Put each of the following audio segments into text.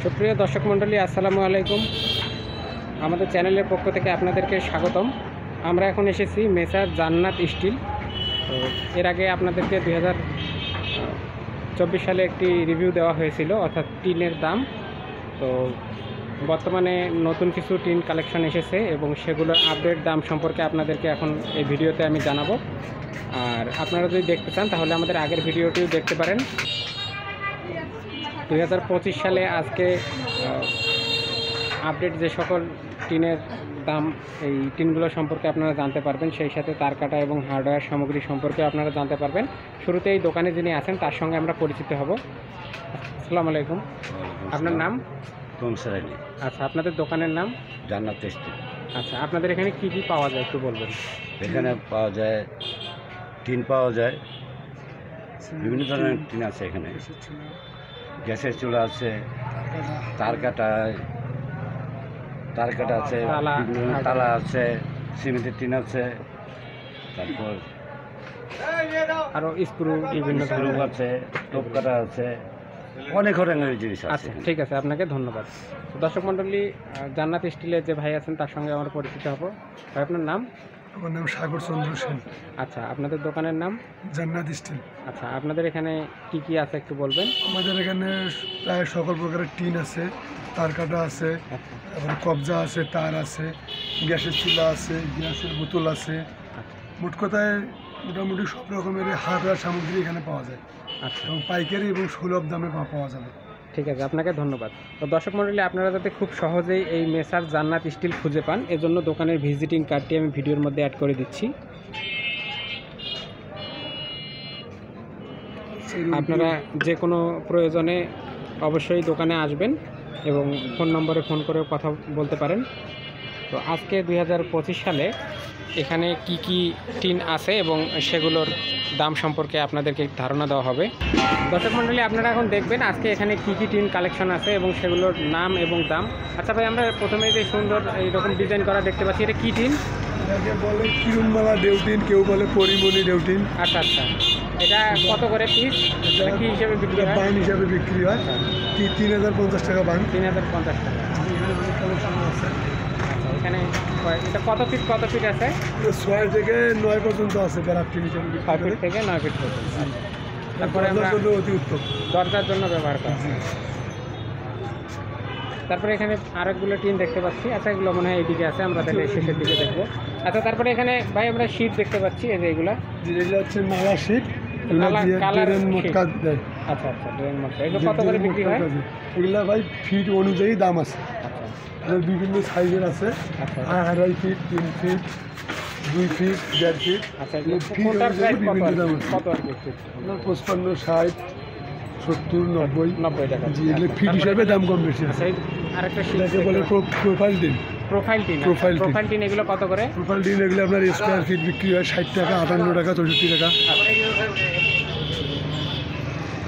সুপ্রিয় দর্শক মণ্ডলী, আসসালামু আলাইকুম। আমাদের চ্যানেলের পক্ষ থেকে আপনাদেরকে স্বাগতম। আমরা এখন এসেছি মেসার জান্নাত স্টিল। তো এর আগে আপনাদেরকে 2024 সালে একটি রিভিউ দেওয়া হয়েছিল, অর্থাৎ টিনের দাম। তো বর্তমানে নতুন কিছু টিন কালেকশন এসেছে এবং সেগুলোর আপডেট দাম সম্পর্কে আপনাদেরকে এখন এই ভিডিওতে আমি জানাবো। আর আপনারা যদি দেখতে চান তাহলে আমাদের আগের ভিডিওটিও দেখতে পারেন। 2025 সালে আজকে আপডেট যে সকল টিনের দাম, এই টিনগুলো সম্পর্কে আপনারা জানতে পারবেন, সেই সাথে তার কাটা এবং হার্ডওয়্যার সামগ্রী সম্পর্কে আপনারা জানতে পারবেন। শুরুতে এই দোকানে যিনি আছেন তার সঙ্গে আমরা পরিচিত হব। আসসালামু আলাইকুম, আপনার নাম? আচ্ছা, আপনাদের দোকানের নাম? জান্নাত স্টিল। আচ্ছা, আপনাদের এখানে কি কি পাওয়া যায় একটু বলবেন? এখানে পাওয়া যায় টিন, পাওয়া যায় বিভিন্ন ধরনের টিন আছে। এখানে গ্যাসের চুলা আছে, তার কাটা আছে, বিভিন্ন তালা আছে, সিমেন্টের টিন আছে, তারপর আরও স্ক্রু বিভিন্ন ধরনের আছে, টোপ কাটা আছে, অনেক ধরনের জিনিস আছে। আচ্ছা, ঠিক আছে, আপনাকে ধন্যবাদ। দর্শক মণ্ডলী, জান্নাত স্টিলের যে ভাই আছেন তার সঙ্গে আমরা পরিচিত হব। ভাই, আপনার নাম? আমার নাম সাগর চন্দ্র সেন। আচ্ছা, আপনাদের দোকানের নাম? জান্নাত স্টিল। আচ্ছা, আপনাদের এখানে কি কি আছে একটু বলবেন? আমাদের এখানে প্রায় সকল প্রকারের টিন আছে, তার কাটা আছে, তারপরে কবজা আছে, তার আছে, গ্যাসের চুলা আছে, গ্যাসের বোতল আছে। মোট কথায় মোটামুটি সব রকমের হার্ডওয়্যার সামগ্রী এখানে পাওয়া যায়। আচ্ছা, এবং পাইকারি এবং সুলভ দামে পাওয়া যাবে। ঠিক আছে, আপনাকে ধন্যবাদ। তো দর্শক মণ্ডলী, আপনারা যাতে খুব সহজেই এই মেসার জান্নাত স্টিল খুঁজে পান, এজন্য দোকানের ভিজিটিং কার্ডটি আমি ভিডিওর মধ্যে অ্যাড করে দিচ্ছি। আপনারা যে কোনো প্রয়োজনে অবশ্যই দোকানে আসবেন এবং ফোন নম্বরে ফোন করে কথা বলতে পারেন। তো আজকে 2025 সালে এখানে কি কি টিন আছে এবং সেগুলোর দাম সম্পর্কে আপনাদেরকে ধারণা দেওয়া হবে। দর্শক মণ্ডলী, আপনারা এখন দেখবেন আজকে এখানে কি কি টিন কালেকশন আছে এবং সেগুলোর নাম এবং দাম। আচ্ছা ভাই, আমরা প্রথমে যে সুন্দর এইরকম ডিজাইন করা দেখতে পাচ্ছি, এটা কি টিন? এটাকে বলে কিরুনমালা ডেউটিন, কেউ বলে পরিমণি ডেউটিন। আচ্ছা আচ্ছা, এটা কত করে পিস, কি হিসেবে বিক্রি হয়? বান হিসাবে বিক্রি হয় 3050 টাকা বান। 3050 টাকা। এখানে এটা কত ফিট আছে? 6 থেকে 9 পর্যন্ত আছে। 6 ফিট থেকে 9 ফিট পর্যন্ত। তারপরে আমরা অতি উত্তম দরজার জন্য ব্যবহার করা হয়। তারপরে এখানে আরেকগুলো টিন দেখতে পাচ্ছি। আচ্ছা, এগুলো মনে হয় এইদিকে আছে, আমরা তাহলে শেষের দিকে দেখবো। আচ্ছা, তারপরে এখানে ভাই আমরা শীট দেখতে পাচ্ছি, এই যে এগুলো হচ্ছে নালা শীট। আচ্ছা আচ্ছা, ড্রেন মোটকা। এগুলো কত করে বিক্রি হয়? এগুলো ভাই ফিট অনুযায়ী দাম আছে। বিভিন্ন সাইজের আছে, 2.5 ফিট, 3 ফিট, 2 ফিট, 1.5 ফিট। আচ্ছা, বিভিন্ন দাম আছে। কত আর কি? 55, 60, 70, 90 টাকা। জি, এগুলো ফিট হিসাবে দাম কম বেশি আছে। আরেকটা সেটাকে বলে প্রোফাইল টিন। প্রোফাইল টিন এগুলো কত করে? প্রোফাইল টিন এগুলো আপনার স্কোয়ার ফিট বিক্রি হয় 60 টাকা, 58 টাকা, 64 টাকা।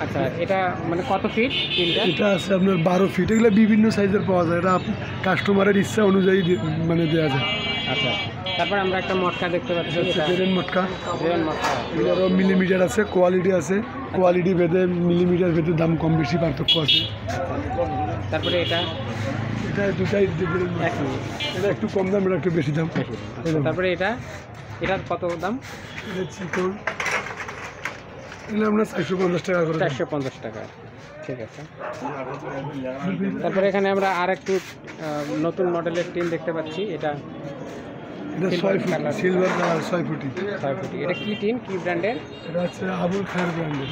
আচ্ছা, এটা মানে কত ফিট টিনটা? এটা আছে আপনার 12 ফিট। এগুলো বিভিন্ন সাইজের পাওয়া যায়, এটা কাস্টমারের ইচ্ছা অনুযায়ী মানে দেওয়া যায়। আচ্ছা, তারপর আমরা একটা মটকা দেখতে পাচ্ছি, ড্রেন মটকা। এগুলোরও মিলিমিটার আছে, কোয়ালিটি আছে, কোয়ালিটি ভেদে মিলিমিটার ভেদে দাম কম বেশি পার্থক্য আছে। তারপরে এটা দুটাই এটা একটু কম দাম, এটা একটু বেশি দাম। তারপরে এটার কত দাম? এটা চিকন, এগুলো আমরা 450 টাকা করে। 450 টাকা, ঠিক আছে। তারপরে এখানে আমরা আর একটু নতুন মডেলের টিন দেখতে পাচ্ছি। এটা 6 ফুট সিলভার কালার, 6 ফুটি। এটা কি টিন, কি ব্র্যান্ডের? এটা হচ্ছে আবুল খায়ের ব্র্যান্ডের।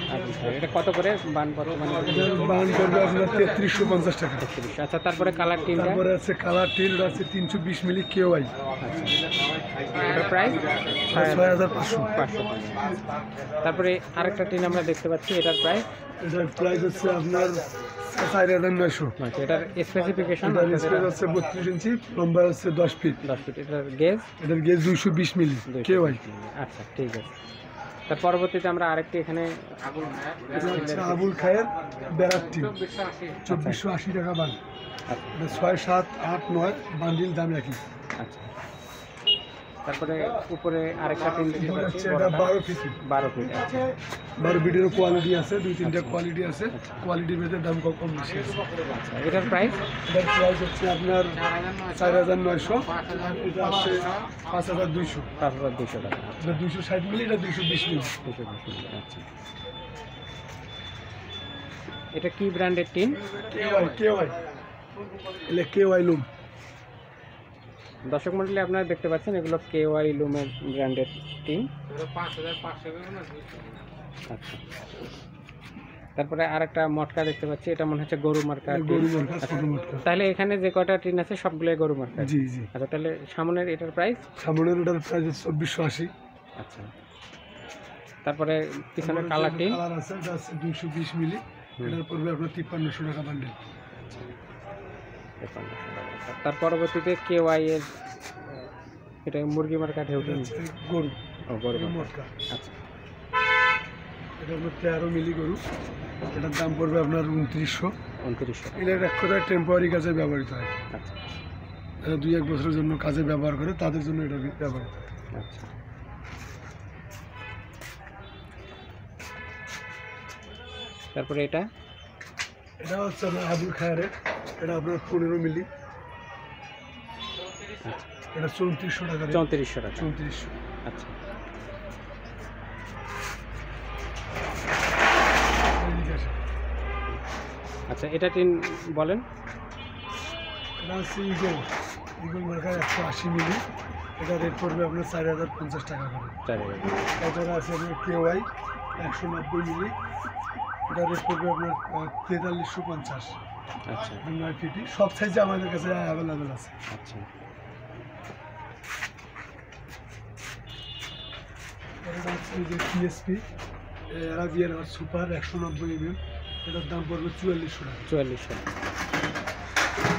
এটা কত করে বান বর্তমানে? বান করবে আপনার 3350 টাকা। আচ্ছা, তারপরে কালার টিন? তারপরে আছে কালার টিন, এটা আছে 320 মিলি কেওয়াই। এটার প্রাইস 6500। তারপরে আরেকটা টিন আমরা দেখতে পাচ্ছি, এটার প্রাইস? এটার প্রাইস হচ্ছে আপনার 4900। এটার স্পেসিফিকেশন? হচ্ছে 32 ইঞ্চি, লম্বা হচ্ছে 10 ফিট। এটার গেজ? এটার গেজ 220 মিলি কেওয়াই। আচ্ছা, ঠিক আছে। তার পরবর্তীতে আমরা আরেকটি এখানে আবুল খায়ের বেড়ার টিন, 2480 টাকা বান। 6, 7, 8, 9 বান্ডিল দাম একই। আচ্ছা, তারপরে উপরে আরেকটা টিন দেখতে এগুলো পাচ্ছি হচ্ছে এটা বড়টা, 12 ফিট 12 ফিট। আচ্ছা 12 ফিটেরও কোয়ালিটি আছে, 2-3টা কোয়ালিটি আছে, কোয়ালিটি ভেদে দাম কম বেশি আছে। আচ্ছা, এটার প্রাইস এটার প্রাইস হচ্ছে আপনার 4,900, আর এটা হচ্ছে 5,200। 5,200 টাকা। এটা 260 মিলি, এটা 220 মিলি। 220 মিলি। আচ্ছা, এটা কি ব্র্যান্ডের টিন? কেওয়াই এলে কেওয়াই লুম। দর্শক মন্ডলী আপনারা দেখতে পাচ্ছেন এগুলো কেওয়াই লুমের ব্র্যান্ডের টিন। আচ্ছা, তারপরে আরেকটা মটকা দেখতে পাচ্ছি, এটা মনে হচ্ছে গরু মার্কা টিন। গরু মার্কা, ছোট মটকা। তাহলে এখানে যে কয়টা টিন আছে সবগুলোই গরু মার্কা। জি জি। আচ্ছা, তাহলে সামনের এটার প্রাইস? সামনের ওটার প্রাইস 2,480। আচ্ছা, তারপরে পিছনের কালার টিন কালার আছে, এটা আছে 220 মিলি, এটার পড়বে আপনার 5,300 টাকা বান্ডেল। তার পরবর্তীতে কেওয়াই এর এটা মুরগি মার্কা ঢেউ টিন। গরু ও গরু মার্কা। মটকা, আচ্ছা, এটা আপনার 13 মিলি গরু, এটার দাম পড়বে আপনার 2,900। 2,900 টাকা। এটা এক কথায় টেম্পোরারি কাজে ব্যবহৃত হয়, আচ্ছা এটা 2-1 বছরের জন্য কাজে ব্যবহার করে, তাদের জন্য এটা ব্যবহৃত হয়। আচ্ছা, তারপরে এটা এটা হচ্ছে আপনার আবুল খায়ারের, এটা আপনার 15 মিলি, এটা 3400 টাকা। 3400 টাকা। 3400। আচ্ছা, আচ্ছা, এটা টিন বলেন। এটা হচ্ছে ইগল মার্কার 180 মিলি, এটা রেট পড়বে আপনার 4,050 টাকা করে। 4000। তাছাড়া আছে আপনার কেওয়াই 190 মিলি, এটা রেট পড়বে আপনার 4350। আচ্ছা 9 ফিটি, সব সাইজে আমাদের কাছে অ্যাভেলেবেল আছে। আচ্ছা, এটা হচ্ছে এই যে টিএসপি অ্যারাবিয়ান আর সুপার 190 mm, এটার দাম পড়বে 4400 টাকা। 4400।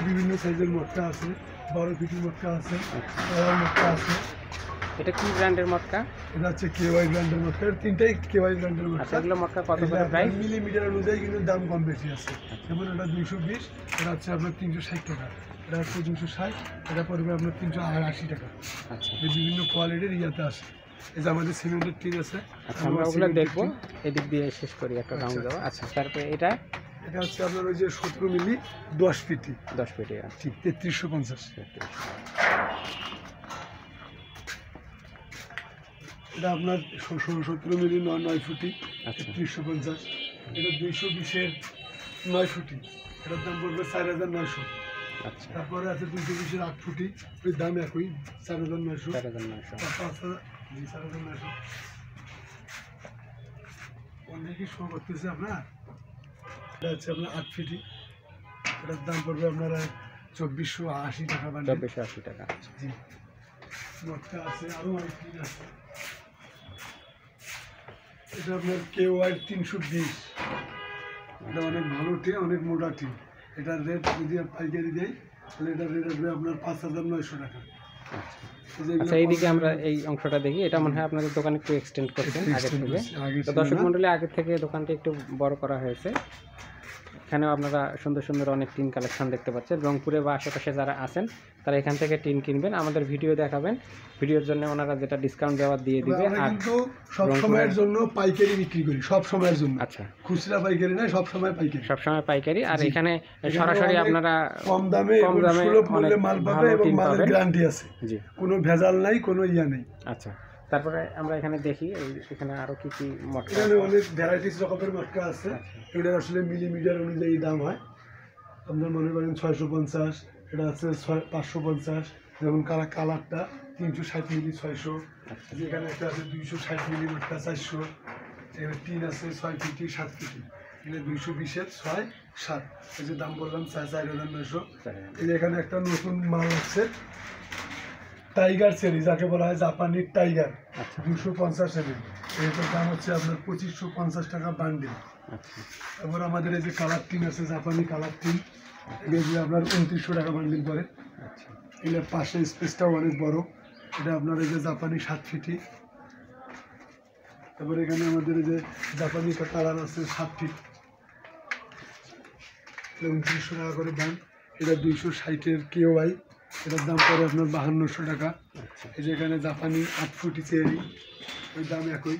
বিভিন্ন সাইজের মটকা আছে, 12 ফিটের মটকা আছে, কলার মটকা আছে। এটা কি ব্র্যান্ডের মটকা? এটা হচ্ছে কেওয়াই ব্র্যান্ডের মটকা, এর তিনটাই কেওয়াই ব্র্যান্ডের আচ্ছা, মটকা। এগুলো মটকা কত করে প্রাইস? মিলিমিটার অনুযায়ী কিন্তু দাম কম বেশি আছে। যেমন এটা 220, এটা হচ্ছে আপনার 360 টাকা, এটা হচ্ছে 260, এটা পড়বে আপনার 380 টাকা। আচ্ছা এই বিভিন্ন কোয়ালিটির ইয়াতে আছে। এই যে আমাদের সিমেন্টের টিন আছে, আচ্ছা, আমরা ওগুলো দেখবো, এদিক দিয়ে শেষ করি একটা রাউন্ড দেওয়া। আচ্ছা, তারপরে এটা এটা হচ্ছে আপনার ওই যে 17 মিলি 10 ফিটি, 10 ফিটে। ঠিক 3350। এটা আপনার 17 মিলি 9 ফুটি, আচ্ছা 3350। এটা 220-এর 9 ফুটি, এটার দাম পড়বে 4,900। আচ্ছা, তারপরে আছে 220-এর 8 ফুটি, ওই দাম একই 4,900। 4900। জি 4,900। অনেকে শো করতেছে আপনার। এটা হচ্ছে আপনার 8 ফিটি, এটার দাম পড়বে আপনার 2,480 টাকা বান্ডেল। 2480 টাকা। জি, মটকা আছে, আরও অনেক টিন আছে। এটা আপনার কেওয়াই 320, এটা অনেক ভালো টিন, অনেক মোটা টিন। এটার রেট যদি পাইকারি দেয় তাহলে এটার রেট আসবে আপনার 5,900 টাকা। আচ্ছা, এইদিকে আমরা এই অংশটা দেখি, এটা মনে হয় আপনাদের দোকানে একটু এক্সটেন্ড করছেন আগে থেকে। তো দর্শক মন্ডলী, আগে থেকে দোকানটি একটু বড় করা হয়েছে। এখানেও আপনারা সুন্দর সুন্দর অনেক টিন কালেকশন দেখতে পাচ্ছেন। রংপুরে বা আশেপাশে যারা আছেন তারা এখান থেকে টিন কিনবেন, আমাদের ভিডিও দেখাবেন, ভিডিওর জন্য ওনারা যেটা ডিসকাউন্ট দেওয়া দিয়ে দিবে। আমরা আর কিন্তু সব সময়ের জন্য পাইকারি বিক্রি করি, সব সময়ের জন্য। আচ্ছা, খুচরা পাইকারি না, সব সময় পাইকারি। সবসময় পাইকারি। আর এখানে সরাসরি আপনারা কম দামে সুলভ মূল্যে মাল পাবে এবং মালের গ্যারান্টি আছে। জি, কোনো ভেজাল নাই, কোনো ইয়া নেই। আচ্ছা, তারপরে আমরা এখানে দেখি এখানে আরো কি কি মটকা। এখানে অনেক ভ্যারাইটিস রকমের মটকা আছে, এগুলো আসলে মিলিমিটার অনুযায়ী দাম হয়। আপনার মনে করেন 650, এটা আছে 550, যেমন কালারটা 360 মিলি 600, যেখানে একটা আছে 260 মিলি মটকা 400, এখানে টিন আছে 6 ফিটি 7 ফিটি, এখানে 220-এর 6, 7, এই যে দাম বললাম 4,900। এই যে এখানে একটা নতুন মাল আছে টাইগার চেরি, যাকে বলা হয় জাপানি টাইগার, 250 mm, এটার দাম হচ্ছে আপনার 2,550 টাকা বান্ডেল। তারপর আমাদের এই যে কালার টিন আছে, জাপানি কালার টিন, এগুলো আপনার 2900 টাকা বান্ডেল পড়ে। এগুলোর পাশে স্পেসটাও অনেক বড়, এটা আপনার এই যে জাপানি 7 ফিটি। তারপর এখানে আমাদের এই যে জাপানি কালার আছে 7 ফিট, 2900 টাকা করে দাম। এটা 260-এর কেওয়াই এটার দাম পড়ে আপনার 5200 টাকা। আচ্ছা এই যে এখানে জাপানি 8 ফুটি চেয়ারি, ওই দাম একই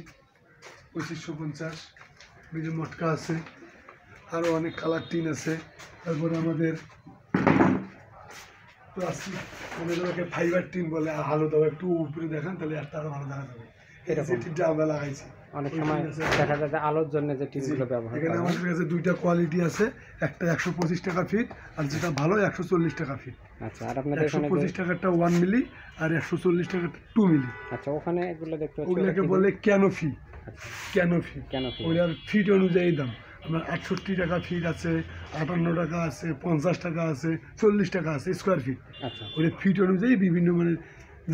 2550। বিভিন্ন মটকা আছে, আরও অনেক কালার টিন আছে। তারপরে আমাদের প্লাস্টিক, মানে ওকে ফাইবার টিন বলে, আর আলো দাও একটু উপরে দেখান তাহলে আর তারও ভালো দেখা যাবে। এটা যে টিনটা আমরা লাগাইছি অনেক সময় দেখা যায় যে আলোর জন্য যে টিনগুলো ব্যবহার এখানে করা হয়। আমাদের কাছে দুইটা কোয়ালিটি আছে, একটা 125 টাকা ফিট, আর যেটা ভালো 140 টাকা ফিট। আচ্ছা আর আপনাদের এখানে 125 টাকাটা 1 মিলি আর 140 টাকাটা 2 মিলি। আচ্ছা ওখানে এগুলো দেখতে পাচ্ছি ওগুলোকে বলে ক্যানোফি। আচ্ছা ক্যানোফি কেন কি ওইটার ফিট অনুযায়ী দাম। আপনার 68 টাকা ফিট আছে, 58 টাকা আছে, 50 টাকা আছে, 40 টাকা আছে স্কোয়ার ফিট। আচ্ছা ওই ফিট অনুযায়ী বিভিন্ন, মানে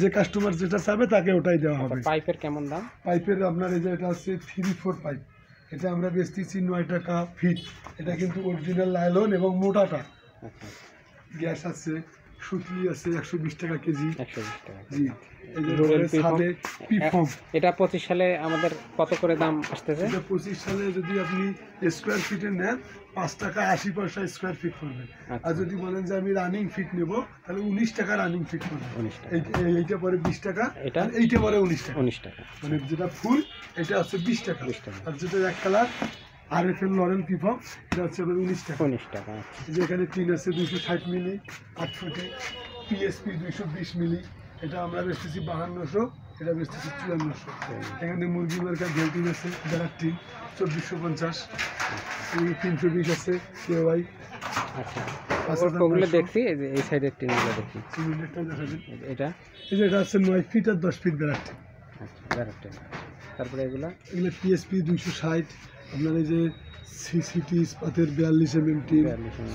যে কাস্টমার যেটা চাবে তাকে ওটাই দেওয়া হবে। পাইপের কেমন দাম? পাইপের আপনার এই যে এটা আছে 3-4 পাইপ, এটা আমরা বেচতেছি 9 টাকা ফিট। এটা কিন্তু অরিজিনাল লাইলন এবং মোটাটা। আচ্ছা গ্যাস আছে, সুতলি আছে 120 টাকা কেজি। 120 টাকা। জি, এই যে রুরাল ছাদে পিফর্ম, এটা 25 সালে আমাদের কত করে দাম আসতেছে? এটা 25 সালে যদি আপনি স্কোয়ার ফিটে নেন 5 টাকা 80 পয়সা স্কোয়ার ফিট পড়বে। আচ্ছা। আর যদি বলেন যে আমি রানিং ফিট নেব তাহলে 19 টাকা রানিং ফিট পড়বে। 19 টাকা। এইটা পরে 20 টাকা, এটা? আর এইটা পরে 19 টাকা। 19 টাকা। মানে যেটা ফুল এটা হচ্ছে 20 টাকা, 20 টাকা। আর যেটা এক কালার RFL লরেল পিফর্ম এটা হচ্ছে 19 টাকা। 19 টাকা। আচ্ছা এই যে এখানে টিন আছে 260 মিলি 8 ফুটে, PSP 220 মিলি, এটা আমরা বেচতেছি 5200, এটা বেচতেছি 5400। এখানে মুরগি মার্কা গেলটিন আছে যারা টিন 2450, 320 আছে KY। আচ্ছা 5000 ওগুলো দেখছি, এই যে এই সাইডের টিনগুলো দেখি। সিমেন্টেরটা দেখা যায়। এটা এই যে এটা আছে 9 ফিট আর 10 ফিট গ্যারান্টি। আচ্ছা ডাইরেক্ট। তারপরে এগুলো এগুলো PSP 260, আপনার এই যে সিসিটি ইস্পাতের 42 mm টিন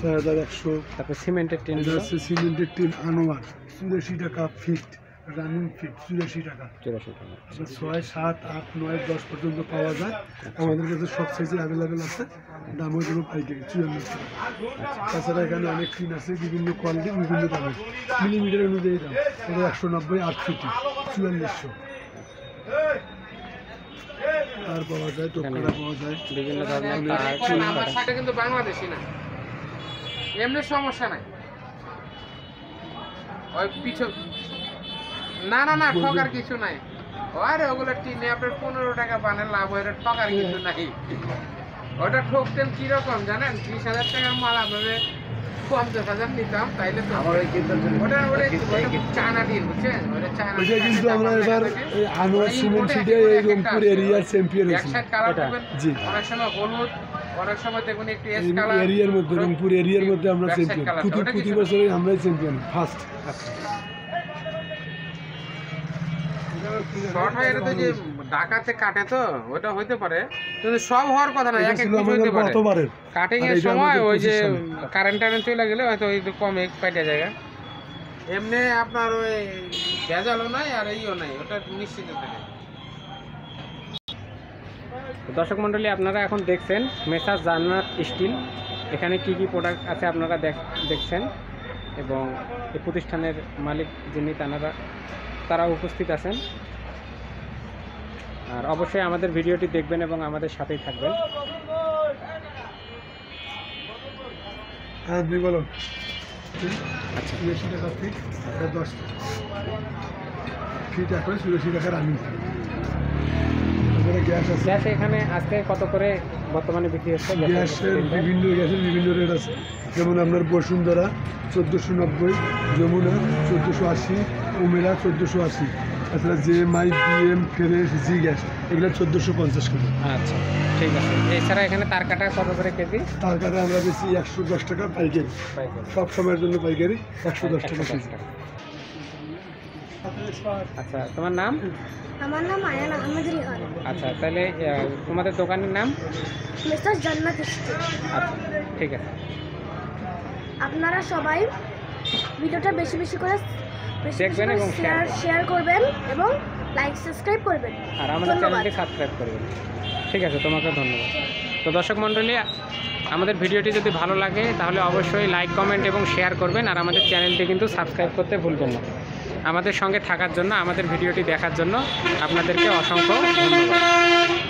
6100। তারপর সিমেন্টের এটা টিনগুলো হচ্ছে সিমেন্টের টিন আনোয়ার 84 টাকা ফিট, রানিং ফিট 84 টাকা। 84 টাকা। 6, 7, 8, 9, 10 পর্যন্ত পাওয়া যায়। আমাদের কাছে সব সাইজে অ্যাভেলেবেল আছে, দাম হয়ে যাবে পাইকারি 54 টাকা। তাছাড়া এখানে অনেক টিন আছে বিভিন্ন কোয়ালিটি বিভিন্ন দামের, মিলিমিটার অনুযায়ী দাম। এটা 190, 8 ফিট 4400। তার পাওয়া যায়, টোকরা পাওয়া যায়। বিভিন্ন ধরনের তার আমার সাথে কিন্তু বাংলাদেশি না, এমনি সমস্যা নাই। ওই পিছু না না না ঠকার কিছু নাই। আরে ওগুলো টিনে আপনার 15 টাকা বানের লাভ হয়, ঠকার কিছু নাই। ওটা ঠকতেন কিরকম জানেন? 30,000 টাকার মাল আপনাদের 50,000 নিতাম, তাইলে তো আমার ওই চিন্তা ওটা চায়না টিন, বুঝছেন? ওটা চায়না ওইটা কিন্তু আমরা এবার এই আনোয়ার সিমেন্ট সিটে এই রংপুর এরিয়ার চ্যাম্পিয়ন এক হয়েছি। সাইড কালার এটা? করবেন, জি। অনেক সময় হলুদ, অনেক সময় দেখুন একটু এস এই কালার এরিয়ার মধ্যে, রংপুর এরিয়ার মধ্যে আমরা ব্যাক সাইড চ্যাম্পিয়ন। কালার, প্রতি ওটা কিছু বছরই আমরাই চ্যাম্পিয়ন ফার্স্ট। শর্ট হয়, এটা তো যে ডাকাতে কাটে তো ওটা হইতে পারে, কিন্তু সব হওয়ার কথা না, এক এক পিস হইতে পারে। গতবারের কাটিং আর এর এটা সময় আমাদের ওই যে 25 সালে। কারেন্ট চলে গেলে হয়তো ওই কম এক পাইটা জায়গা। এমনি আপনার ওই ভেজালও নাই আর এইও নাই, ওটা নিশ্চিত থাকে। তো দর্শক মণ্ডলী, আপনারা এখন দেখছেন মেসার্স জান্নাত স্টিল। এখানে কি কি প্রোডাক্ট আছে আপনারা দেখছেন, এবং এই প্রতিষ্ঠানের মালিক যিনি তারা উপস্থিত আছেন। আর অবশ্যই আমাদের ভিডিওটি দেখবেন এবং আমাদের সাথেই থাকবেন। হ্যাঁ, দুই বলুন। আচ্ছা 84 টাকা ফিট, 10 ফিট এখন 84 টাকা রানিং। তারপরে গ্যাস আছে, গ্যাস এখানে আজকে কত করে বর্তমানে বিক্রি হচ্ছে? গ্যাসের বিভিন্ন রেট আছে। যেমন আপনার বসুন্ধরা 1490, যমুনা 1480, উমেরা 1480, তাছাড়া JMI, BM, fresh, G gas এগুলো 1450 করে। আচ্ছা ঠিক আছে। এছাড়া এখানে তার কাটা কত করে কেজি? তার কারণে আমরা বেশি 110 টাকা পাইকারি, সব সময়ের জন্য পাইকারি 110 টাকা কেজি। আচ্ছা তোমার নাম? আমার নাম আয়ান আহমেদ রিহান। আচ্ছা তাহলে তোমাদের দোকানের নাম? মেসার্স জান্নাত স্টিল। আচ্ছা ঠিক আছে। আপনারা সবাই ভিডিওটা বেশি বেশি করে দেখবেন এবং শেয়ার করবেন এবং লাইক সাবস্ক্রাইব করবেন। আর আমাদের ধন্যবাদ। চ্যানেলটি সাবস্ক্রাইব করবেন। ঠিক আছে, তোমাকে ধন্যবাদ। তো দর্শক মণ্ডলী, আমাদের ভিডিওটি যদি ভালো লাগে তাহলে অবশ্যই লাইক, কমেন্ট এবং শেয়ার করবেন। আর আমাদের চ্যানেলটি কিন্তু সাবস্ক্রাইব করতে ভুলবেন না। আমাদের সঙ্গে থাকার জন্য, আমাদের ভিডিওটি দেখার জন্য আপনাদেরকে অসংখ্য ধন্যবাদ।